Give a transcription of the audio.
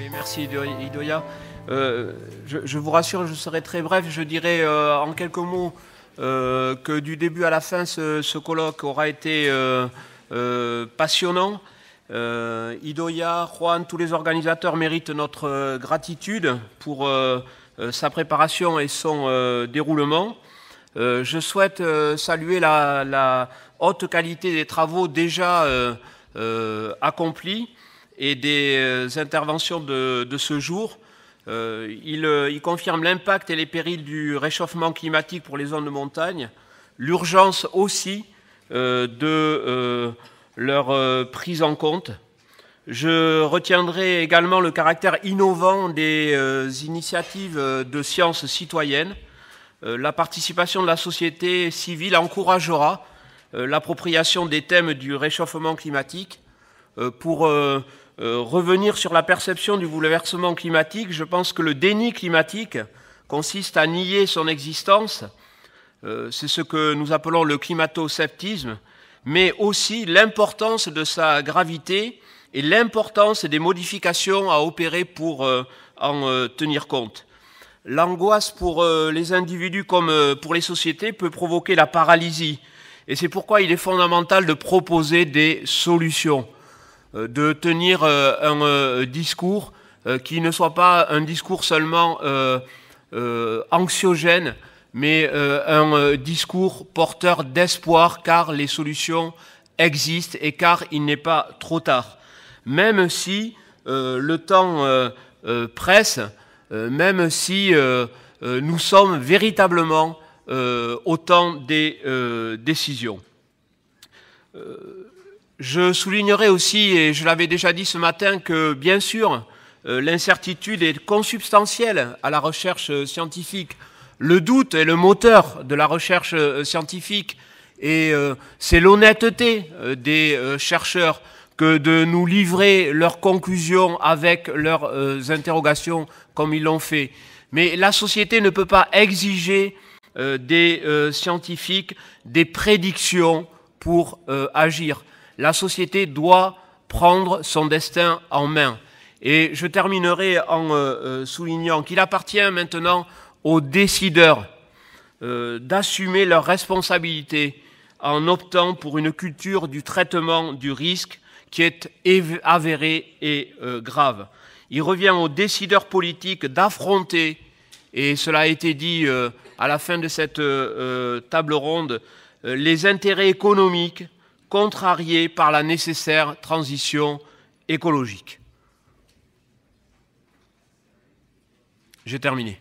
Oui, merci Idoia. Je vous rassure, je serai très bref. Je dirais en quelques mots que du début à la fin, ce colloque aura été passionnant. Idoia, Juan, tous les organisateurs méritent notre gratitude pour sa préparation et son déroulement. Je souhaite saluer la haute qualité des travaux déjà accomplis et des interventions de ce jour. Il confirme l'impact et les périls du réchauffement climatique pour les zones de montagne, l'urgence aussi de leur prise en compte. Je retiendrai également le caractère innovant des initiatives de sciences citoyennes. La participation de la société civile encouragera l'appropriation des thèmes du réchauffement climatique. Pour revenir sur la perception du bouleversement climatique, je pense que le déni climatique consiste à nier son existence. C'est ce que nous appelons le climato-sceptisme, mais aussi l'importance de sa gravité et l'importance des modifications à opérer pour en tenir compte. L'angoisse pour les individus comme pour les sociétés peut provoquer la paralysie. Et c'est pourquoi il est fondamental de proposer des solutions, de tenir un discours qui ne soit pas un discours seulement anxiogène, mais un discours porteur d'espoir, car les solutions existent et car il n'est pas trop tard. Même si le temps presse, même si nous sommes véritablement au temps des décisions. Je soulignerai aussi, et je l'avais déjà dit ce matin, que bien sûr, l'incertitude est consubstantielle à la recherche scientifique. Le doute est le moteur de la recherche scientifique et c'est l'honnêteté des chercheurs que de nous livrer leurs conclusions avec leurs interrogations comme ils l'ont fait. Mais la société ne peut pas exiger des scientifiques des prédictions pour agir. La société doit prendre son destin en main. Et je terminerai en soulignant qu'il appartient maintenant aux décideurs d'assumer leurs responsabilités en optant pour une culture du traitement du risque qui est avérée et grave. Il revient aux décideurs politiques d'affronter, et cela a été dit à la fin de cette table ronde, les intérêts économiques contrariés par la nécessaire transition écologique. J'ai terminé.